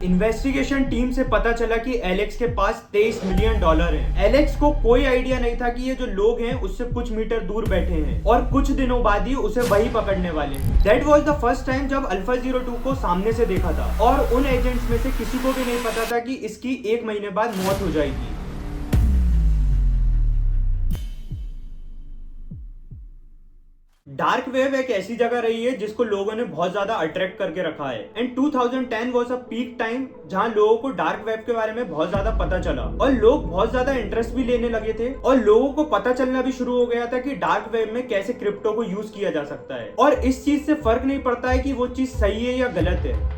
Investigation team से पता चला कि एलेक्स के पास $23 मिलियन है। एलेक्स को कोई आइडिया नहीं था कि ये जो लोग हैं उससे कुछ मीटर दूर बैठे हैं और कुछ दिनों बाद ही उसे वही पकड़ने वाले हैं। That was the first time जब अल्फा 02 को सामने से देखा था और उन एजेंट्स में से किसी को भी नहीं पता था कि इसकी 1 महीने बाद मौत हो जाएगी। डार्क वेब एक ऐसी जगह रही है जिसको लोगों ने बहुत ज्यादा अट्रैक्ट करके रखा है and 2010 was a peak time जहां लोगों को डार्क वेब के बारे में बहुत ज्यादा पता चला और लोग बहुत ज्यादा इंटरेस्ट भी लेने लगे थे और लोगों को पता चलना भी शुरू हो गया था कि डार्क वेब में कैसे क्रिप्टो को यूज किया जा सकता है और इस चीज से फर्क नहीं पड़ता है कि वो चीज सही है या गलत है।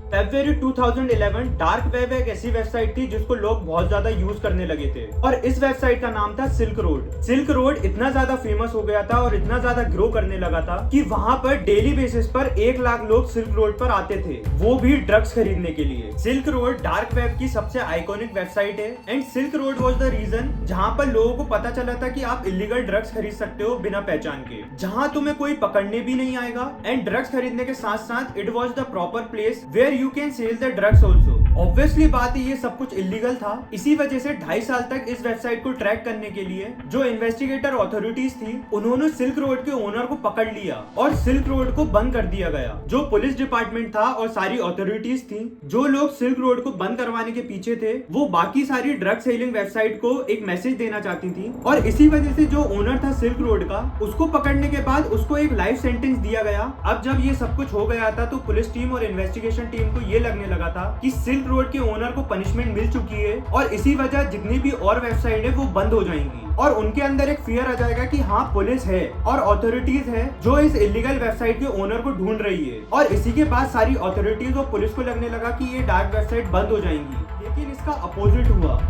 फरवरी 2011 डार्क वेब एक ऐसी वेबसाइट थी जिसको लोग बहुत ज्यादा यूज करने लगे थे और इस वेबसाइट का नाम था सिल्क रोड। सिल्क रोड इतना ज्यादा फेमस हो गया था और इतना ज्यादा ग्रो करने लगा था कि वहां पर डेली बेसिस पर 1 लाख लोग सिल्क रोड पर आते थे, वो भी ड्रग्स खरीदने के लिए। सिल्क रोड डार्क वेब की सबसे आइकॉनिक वेबसाइट है and Silk Road was the region जहां पर लोगों को पता चला था कि आप इलीगल ड्रग्स खरीद सकते हो बिना पहचान के, जहां तुम्हें कोई पकड़ने भी नहीं आएगा एंड ड्रग्स खरीदने के साथ साथ it was the proper place where you can sell the drugs also. Obviously बात है ये सब कुछ इलीगल था, इसी वजह से 2.5 साल तक इस वेबसाइट को ट्रैक करने के लिए जो इन्वेस्टिगेटर अथॉरिटीज थी उन्होंने सिल्क रोड के ओनर को पकड़ लिया और सिल्क रोड को बंद कर दिया गया। जो पुलिस डिपार्टमेंट था और सारी अथॉरिटीज थी, जो लोग सिल्क रोड को बंद करवाने के पीछे थे, वो बाकी सारी ड्रग सेलिंग वेबसाइट को एक मैसेज देना चाहती थी और इसी वजह से जो ओनर था सिल्क रोड का, उसको पकड़ने के बाद उसको एक लाइफ सेंटेंस दिया गया। अब जब ये सब कुछ हो गया था तो पुलिस टीम और इन्वेस्टिगेशन टीम को ये लगने लगा था कि सिल्क रोड के ओनर को पनिशमेंट मिल चुकी है और इसी वजह जितनी भी और वेबसाइट है वो बंद हो जाएंगी और उनके अंदर एक फियर आ जाएगा कि हाँ पुलिस है और अथॉरिटीज है जो इस इलीगल वेबसाइट के ओनर को ढूंढ रही है। और इसी के बाद सारी अथॉरिटीज और पुलिस को लगने लगा कि ये डार्क वेबसाइट बंद हो जाएंगी, लेकिन इसका अपोजिट हुआ।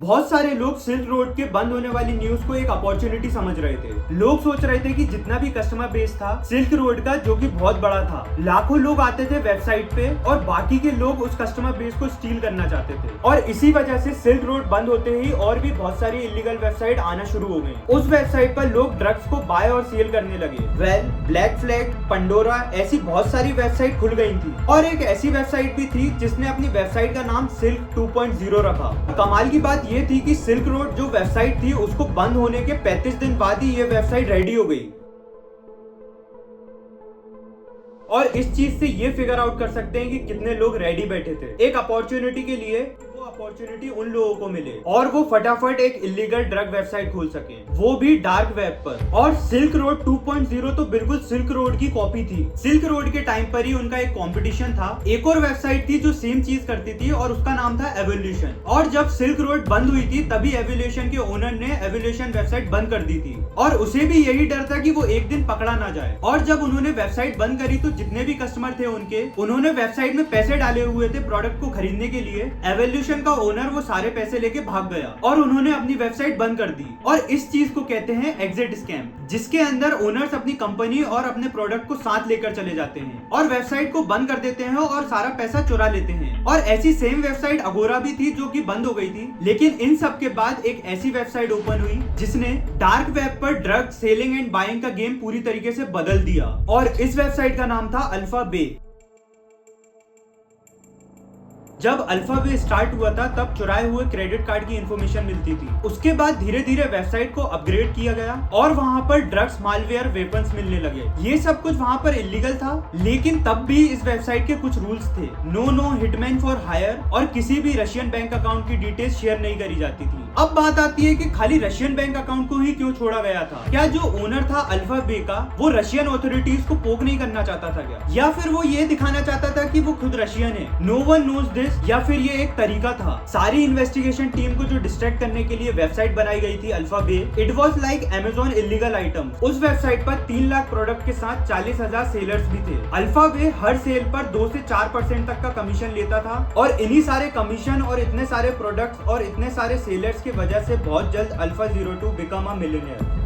बहुत सारे लोग सिल्क रोड के बंद होने वाली न्यूज को एक अपॉर्चुनिटी समझ रहे थे। लोग सोच रहे थे कि जितना भी कस्टमर बेस था सिल्क रोड का, जो कि बहुत बड़ा था, लाखों लोग आते थे वेबसाइट पे और बाकी के लोग उस कस्टमर बेस को स्टील करना चाहते थे और इसी वजह से सिल्क रोड बंद होते ही और भी बहुत सारी इलीगल वेबसाइट आना शुरू हो गई। उस वेबसाइट पर लोग ड्रग्स को बाय और सेल करने लगे। वेल, ब्लैक फ्लैग, पंडोरा, ऐसी बहुत सारी वेबसाइट खुल गई थी और एक ऐसी वेबसाइट भी थी जिसने अपनी वेबसाइट का नाम सिल्क 2.0 रखा। कमाल की बात ये थी कि सिल्क रोड जो वेबसाइट थी उसको बंद होने के 35 दिन बाद ही ये वेबसाइट रेडी हो गई और इस चीज से ये फिगर आउट कर सकते हैं कि कितने लोग रेडी बैठे थे एक अपॉर्चुनिटी के लिए। वो अपॉर्चुनिटी उन लोगों को मिले और वो फटाफट एक इलीगल ड्रग वेबसाइट खोल सके, वो भी डार्क वेब पर। और सिल्क रोड 2.0 तो बिल्कुल सिल्क रोड की कॉपी थी। सिल्क रोड के टाइम पर ही उनका एक कंपटीशन था, एक और वेबसाइट थी जो सेम चीज करती थी और उसका नाम था एवोल्यूशन। और जब सिल्क रोड बंद हुई थी तभी एवोल्यूशन के ओनर ने एवोल्यूशन वेबसाइट बंद कर दी थी और उसे भी यही डर था कि वो एक दिन पकड़ा ना जाए। और जब उन्होंने वेबसाइट बंद करी तो जितने भी कस्टमर थे उन्होंने वेबसाइट में पैसे डाले हुए थे प्रोडक्ट को खरीदने के लिए। एवोल्यूशन का ओनर वो सारे पैसे लेके भाग गया और उन्होंने अपनी वेबसाइट बंद कर दी और इस चीज को कहते हैं एग्जिट स्कैम, जिसके अंदर ओनर्स अपनी कंपनी और अपने प्रोडक्ट को साथ लेकर चले जाते हैं और वेबसाइट को बंद कर देते हैं और सारा पैसा चुरा लेते हैं। और ऐसी सेम वेबसाइट अगोरा भी थी जो कि बंद हो गई थी, लेकिन इन सब के बाद एक ऐसी वेबसाइट ओपन हुई जिसने डार्क वेब पर ड्रग सेलिंग एंड बाइंग का गेम पूरी तरीके से बदल दिया और इस वेबसाइट का नाम था अल्फा बे। जब अल्फा बे स्टार्ट हुआ था तब चुराए हुए क्रेडिट कार्ड की इंफॉर्मेशन मिलती थी। उसके बाद धीरे धीरे वेबसाइट को अपग्रेड किया गया और वहां पर ड्रग्स, मालवेयर, वेपन्स मिलने लगे। ये सब कुछ वहां पर इलीगल था, लेकिन तब भी इस वेबसाइट के कुछ रूल्स थे। नो हिटमैन फॉर हायर और किसी भी रशियन बैंक अकाउंट की डिटेल्स शेयर नहीं करी जाती थी। अब बात आती है कि खाली रशियन बैंक अकाउंट को ही क्यों छोड़ा गया था? क्या जो ओनर था अल्फा बे का वो रशियन अथॉरिटीज को पोक नहीं करना चाहता था क्या? या फिर वो ये दिखाना चाहता था कि वो खुद रशियन है? No one knows this. या फिर ये एक तरीका था सारी इन्वेस्टिगेशन टीम को जो डिस्ट्रैक्ट करने के लिए वेबसाइट बनाई गई थी alpha bay. It was like Amazon illegal item. उस वेबसाइट पर 3 लाख प्रोडक्ट के साथ 40,000 सेलर्स भी थे। अल्फा बे हर सेल पर 2 से 4% तक का कमीशन लेता था और इन्हीं सारे कमीशन और इतने सारे प्रोडक्ट्स और इतने सारे सेलर्स की वजह से बहुत जल्द alpha 02 become a millionaire.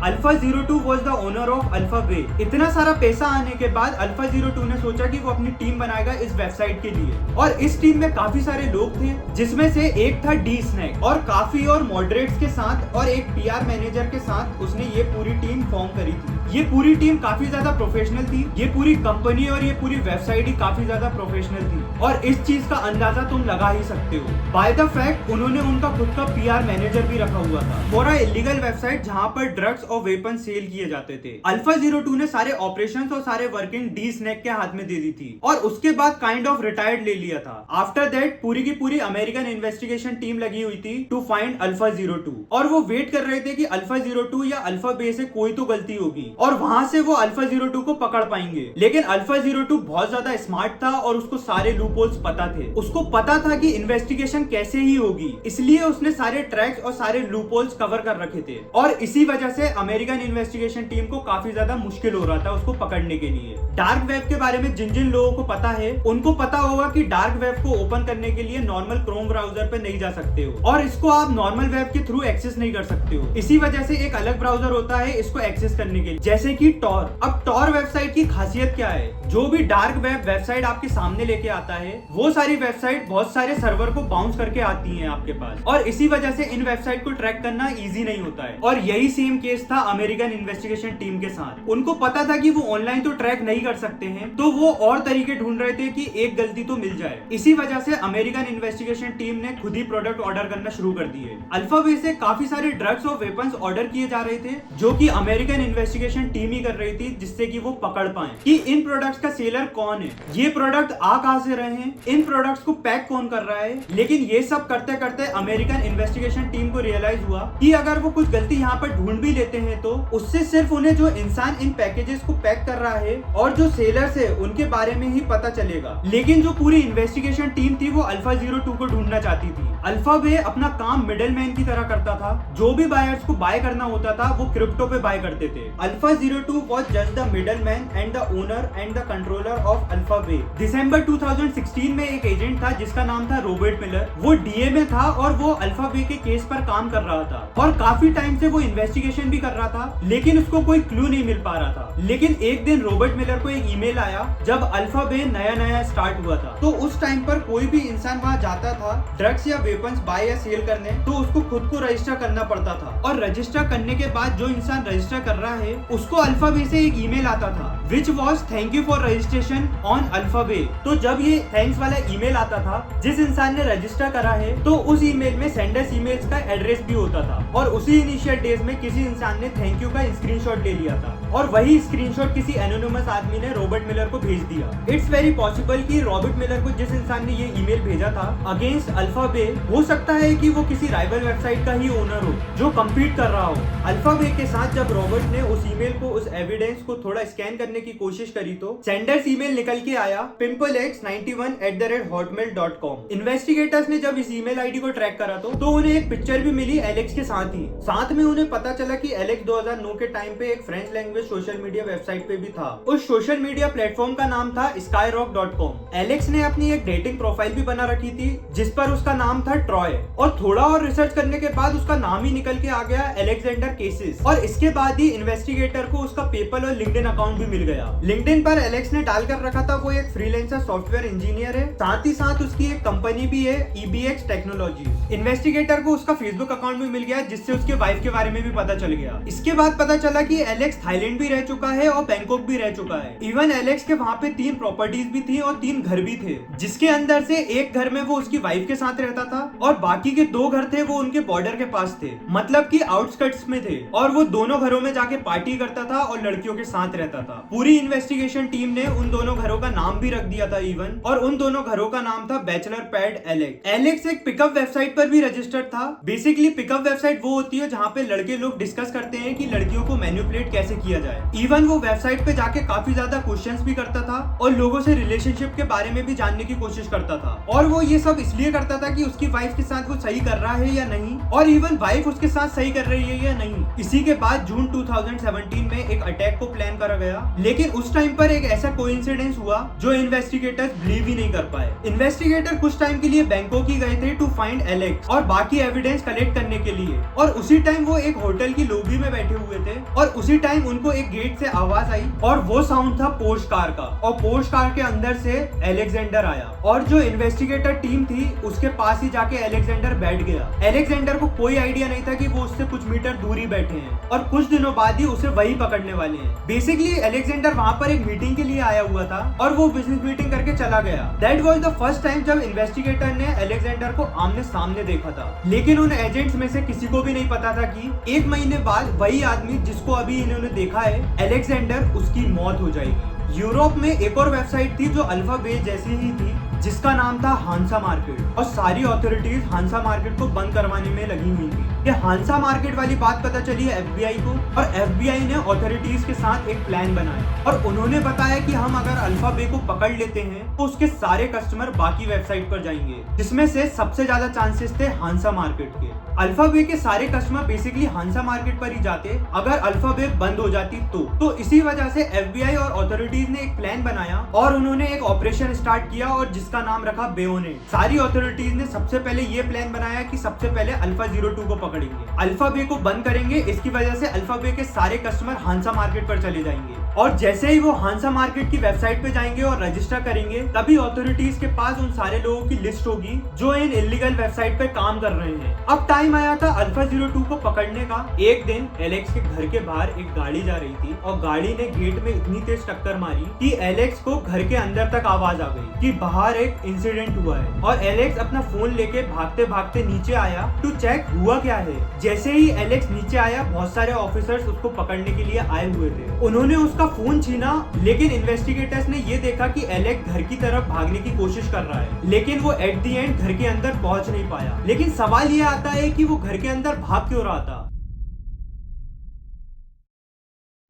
AlphaZero 2 was the owner of AlphaBay. इतना सारा पैसा आने के बाद AlphaZero 2 ने सोचा कि वो अपनी टीम बनाएगा इस वेबसाइट के लिए, और इस टीम में काफी सारे लोग थे, जिसमें से एक था डी स्नैक, और काफी और मॉडरेट्स के साथ और एक पीआर मैनेजर के साथ उसने ये पूरी टीम फॉर्म करी थी। ये पूरी टीम काफी ज्यादा प्रोफेशनल थी, ये पूरी कंपनी और ये पूरी वेबसाइट ही काफी ज्यादा प्रोफेशनल थी, और इस चीज का अंदाजा तुम लगा ही सकते हो बाय द फैक्ट उन्होंने उनका खुद का पीआर मैनेजर भी रखा हुआ था फॉर अ इलीगल वेबसाइट जहां पर ड्रग्स और वेपन सेल किए जाते थे। AlphaZero 2 ने सारे ऑपरेशंस और सारे वर्किंग डी स्नैक के हाथ में दे दी थी, और उसके बाद काइंड ऑफ रिटायर्ड ले लिया था। आफ्टर दैट पूरी की पूरी अमेरिकन इन्वेस्टिगेशन टीम लगी हुई थी टू फाइंड AlphaZero 2, और वो वेट कर रहे थे कि AlphaZero 2 या अल्फाबे से कोई तो गलती होगी और वहां से वो AlphaZero 2 को पकड़ पाएंगे। लेकिन AlphaZero 2 बहुत ज्यादा स्मार्ट था और उसको सारे लूपहोल्स पता थे। उसको पता था कि इन्वेस्टिगेशन कैसे ही होगी, इसलिए उसने सारे ट्रैक्स और सारे लूपहोल्स कवर कर रखे थे, और इसी वजह से अमेरिकन इन्वेस्टिगेशन टीम को काफी ज्यादा मुश्किल हो रहा था उसको पकड़ने के लिए। डार्क वेब के बारे में जिन जिन लोगों को पता है उनको पता होगा कि डार्क वेब को ओपन करने के लिए नॉर्मल क्रोम ब्राउजर पे नहीं जा सकते हो, और इसको आप नॉर्मल वेब के थ्रू एक्सेस नहीं कर सकते हो। इसी वजह से एक अलग ब्राउजर होता है इसको एक्सेस करने के लिए, जैसे कि टॉर। अब टॉर वेबसाइट की खासियत क्या है? जो भी डार्क वेब वेबसाइट आपके सामने लेके आता है वो सारी वेबसाइट बहुत सारे सर्वर को बाउंस करके आती हैं आपके पास, और इसी वजह से इन वेबसाइट को ट्रैक करना इजी नहीं होता है। और यही सेम केस था अमेरिकन इन्वेस्टिगेशन टीम के साथ। उनको पता था कि वो ऑनलाइन तो ट्रैक नहीं कर सकते हैं, तो वो और तरीके ढूंढ रहे थे कि एक गलती तो मिल जाए। इसी वजह से अमेरिकन इन्वेस्टिगेशन टीम ने खुद ही प्रोडक्ट ऑर्डर करना शुरू कर दिए। अल्फाबे से काफी सारे ड्रग्स और वेपन्स ऑर्डर किए जा रहे थे, जो कि अमेरिकन इन्वेस्टिगेशन टीम ही कर रही थी, जिससे कि वो पकड़ पाए कि इन प्रोडक्ट्स का सेलर कौन है, ये प्रोडक्ट आ कहां से रहे हैं, इन प्रोडक्ट्स को पैक कौन कर रहा है। लेकिन ये सब करते करते अमेरिकन इन्वेस्टिगेशन टीम को रियलाइज हुआ कि अगर वो कुछ गलती यहाँ पर ढूंढ भी लेते हैं तो उससे सिर्फ उन्हें जो इंसान इन पैकेजेस को पैक कर रहा है और जो सेलर्स है उनके बारे में ही पता चलेगा। लेकिन जो पूरी इन्वेस्टिगेशन टीम थी वो AlphaZero 2 को ढूंढना चाहती थी। अल्फाबे अपना काम मिडलमैन की तरह करता था, जो भी बायर्स को बाय करना होता था वो क्रिप्टो पे बाय करते थे। AlphaZero 2 was just the middleman and the owner and the controller of Alphabay। दिसंबर 2016 में एक एजेंट था जिसका नाम था रॉबर्ट मिलर। वो डीए में था और वो अल्फाबे के केस पर काम कर रहा था, और काफी टाइम से वो इन्वेस्टिगेशन भी कर रहा था, लेकिन उसको कोई क्लू नहीं मिल पा रहा था। लेकिन एक दिन रॉबर्ट मिलर को एक ईमेल आया जब अल्फाबे नया नया स्टार्ट हुआ था। तो उस टाइम पर कोई भी इंसान वहाँ जाता था ड्रग्स या वेपन्स बाय या सेल करने, तो उसको खुद को रजिस्टर करना पड़ता था, और रजिस्टर करने के बाद जो इंसान रजिस्टर कर रहा है उसको अल्फाबे से एक ईमेल आता था which was thank you for registration on AlphaBay. तो जब ये थैंक्स वाला ईमेल आता था जिस इंसान ने रजिस्टर करा है, तो उस ईमेल में सेंडर्स ईमेल्स का एड्रेस भी होता था, और उसी इनिशियल डेज में किसी इंसान ने थैंक यू का स्क्रीनशॉट ले लिया था, और वही स्क्रीनशॉट किसी एनोनिमस आदमी ने रॉबर्ट मिलर को भेज दिया। इट्स वेरी पॉसिबल कि रॉबर्ट मिलर को जिस इंसान ने ये ईमेल भेजा था अगेंस्ट अल्फाबे, हो सकता है कि वो किसी राइवल वेबसाइट का ही ओनर हो जो कम्पीट कर रहा हो अल्फाबे के साथ। जब रॉबर्ट ने उस ईमेल को, उस एविडेंस को थोड़ा स्कैन करने की कोशिश करी तो सेंडर्स ईमेल निकल के आया pimplex91@hotmail.com। इन्वेस्टिगेटर्स ने जब इस ईमेल आईडी को ट्रैक करा तो उन्हें एक पिक्चर भी मिली एलेक्स के साथ ही। साथ में उन्हें पता चला कि एलेक्स 2009 के टाइम पे एक French language social media website पे भी था। उस सोशल मीडिया प्लेटफॉर्म का नाम था skyrock.com। एलेक्स ने अपनी एक डेटिंग प्रोफाइल भी बना रखी थी जिस पर उसका नाम था ट्रॉय, और थोड़ा और रिसर्च करने के बाद उसका नाम ही निकल के आ गया अलेक्जेंडर केसेस, और इसके बाद ही इन्वेस्टिगेटर को उसका पेपल और लिंक्डइन अकाउंट भी मिल गया। लिंक्डइन पर एलेक्स ने डाल कर रखा था वो एक फ्रीलांसर सॉफ्टवेयर इंजीनियर है, साथ ही साथ उसकी एक कंपनी भी है EBX टेक्नोलॉजीज। इन्वेस्टिगेटर को उसका फेसबुक अकाउंट भी मिल गया जिससे उसके वाइफ के बारे में भी पता चल गया। इसके बाद पता चला कि एलेक्स थाईलैंड भी रह चुका है और बैंकॉक भी रह चुका है। इवन एलेक्स के वहाँ पे 3 प्रॉपर्टीज भी थी और 3 घर भी थे, जिसके अंदर से एक घर में वो उसकी वाइफ के साथ रहता था और बाकी के 2 घर थे वो उनके बॉर्डर के पास थे, मतलब कि आउटस्कर्ट्स में थे, और वो दोनों घरों में जाके पार्टी करता था और लड़कियों के साथ रहता था। पूरी इन्वेस्टिगेशन टीम ने उन दोनों घरों का नाम भी रख दिया था इवन, और उन दोनों घरों का नाम था बैचलर पैड एलेक्स। एलेक्स एक पिकअप वेबसाइट पर भी रजिस्टर्ड था। बेसिकली पिकअप वेबसाइट वो होती है जहाँ पे लड़के लोग डिस्कस करते हैं कि लड़कियों को मैनिपुलेट कैसे किया किया जाए। इवन वो वेबसाइट पे जाके काफी ज्यादा क्वेश्चंस भी करता था और लोगों से रिलेशनशिप के बारे में भी जानने की कोशिश करता था। और वो ये सब इसलिए करता था कि उसकी वाइफ के साथ वो सही कर रहा है या नहीं, और इवन वाइफ उसके साथ सही कर रही है या नहीं। इसी के बाद जून 2017 में एक अटैक को प्लान करा गया, लेकिन उस टाइम पर एक ऐसा कोइंसिडेंस हुआ जो इन्वेस्टिगेटर्स बिलीव ही नहीं कर पाए। इन्वेस्टिगेटर कुछ टाइम के लिए बैंकॉक ही गए थे टू फाइंड एलेक्स और बाकी एविडेंस कलेक्ट करने के लिए, और उसी टाइम वो एक होटल की लॉबी में बैठे हुए थे और उसी टाइम उनको एक गेट से आवाज आई और वो साउंड था पोर्श कार का, और पोर्श कार के अंदर से अलेक्जेंडर आया और जो इन्वेस्टिगेटर टीम थी उसके पास ही जाके अलेक्जेंडर बैठ गया। अलेक्जेंडर को कोई आइडिया नहीं था कि वो उससे कुछ मीटर दूरी बैठे हैं और कुछ दिनों बाद ही उसे वही पकड़ने वाले हैं। बेसिकली अलेक्जेंडर वहाँ पर एक मीटिंग के लिए आया हुआ था और वो बिजनेस मीटिंग करके चला गया। That was the first time जब इन्वेस्टिगेटर ने अलेक्जेंडर को आमने सामने देखा था, लेकिन उन एजेंट्स में से किसी को भी नहीं पता था कि एक महीने बाद वही आदमी जिसको अभी इन्होंने देखा है अलेक्जेंडर, उसकी मौत हो जाएगी। यूरोप में एक और वेबसाइट थी जो अल्फा बे जैसी ही थी, जिसका नाम था हांसा मार्केट, और सारी अथॉरिटीज हांसा मार्केट को बंद करवाने में लगी हुई थी। ये हांसा मार्केट वाली बात पता चली FBI को, और FBI ने अथॉरिटीज के साथ एक प्लान बनाया और उन्होंने बताया कि हम अगर अल्फा बे को पकड़ लेते हैं तो उसके सारे कस्टमर बाकी वेबसाइट पर जाएंगे, जिसमें से सबसे ज्यादा चांसेस थे हांसा मार्केट के। अल्फा बे के सारे कस्टमर बेसिकली हांसा मार्केट पर ही जाते अगर अल्फा बे बंद हो जाती तो इसी वजह से FBI और अथॉरिटीज ने एक प्लान बनाया और उन्होंने एक ऑपरेशन स्टार्ट किया और जिसका नाम रखा बेयोनेट। सारी अथॉरिटीज ने सबसे पहले ये प्लान बनाया कि सबसे पहले अल्फा 02 को पकड़ेंगे, अल्फा बे को बंद करेंगे। इसकी वजह से अल्फा बे के सारे कस्टमर हांसा मार्केट पर चले जाएंगे, और जैसे ही वो हांसा मार्केट की वेबसाइट पे जाएंगे और रजिस्टर करेंगे, तभी अथॉरिटीज के पास उन सारे लोगों की लिस्ट होगी जो इन इलीगल वेबसाइट पे काम कर रहे हैं। अब टाइम आया था अल्फा 02 को पकड़ने का। एक दिन एलेक्स के घर के बाहर एक गाड़ी जा रही थी और गाड़ी ने गेट में इतनी तेज टक्कर मारी कि एलेक्स को घर के अंदर तक आवाज आ गई कि बाहर एक इंसिडेंट हुआ है, और एलेक्स अपना फोन लेके भागते भागते नीचे आया टू चेक हुआ क्या है। जैसे ही एलेक्स नीचे आया, बहुत सारे ऑफिसर्स उसको पकड़ने के लिए आए हुए थे। उन्होंने उसका फोन छीना, लेकिन इन्वेस्टिगेटर्स ने ये देखा कि एलेक्स घर की तरफ भागने की कोशिश कर रहा है, लेकिन वो एट द एंड घर के अंदर पहुंच नहीं पाया। लेकिन सवाल ये आता है कि वो घर के अंदर भाग क्यों रहा था।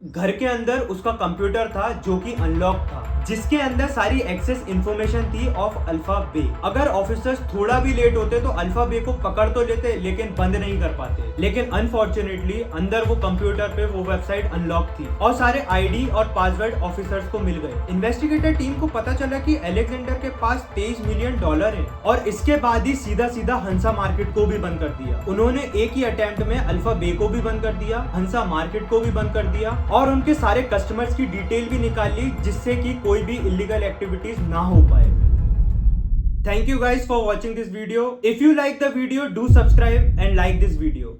घर के अंदर उसका कंप्यूटर था जो कि अनलॉक था, जिसके अंदर सारी एक्सेस इंफॉर्मेशन थी ऑफ अल्फा बे। अगर ऑफिसर्स थोड़ा भी लेट होते तो अल्फा बे को पकड़ तो लेते, लेकिन बंद नहीं कर पाते। लेकिन अनफॉर्चुनेटली अंदर वो कंप्यूटर पे वो वेबसाइट अनलॉक थी और सारे आईडी और पासवर्ड ऑफिसर्स को मिल गए। इन्वेस्टिगेटर टीम को पता चला कि अलेक्जेंडर के पास $23 मिलियन है, और इसके बाद ही सीधा सीधा हंसा मार्केट को भी बंद कर दिया। उन्होंने एक ही अटेम्प्ट में अल्फा बे को भी बंद कर दिया, हंसा मार्केट को भी बंद कर दिया, और उनके सारे कस्टमर्स की डिटेल भी निकाल ली, जिससे कि कोई भी इलीगल एक्टिविटीज ना हो पाए। Thank you guys for watching this video. If you like the video, do subscribe and like this video.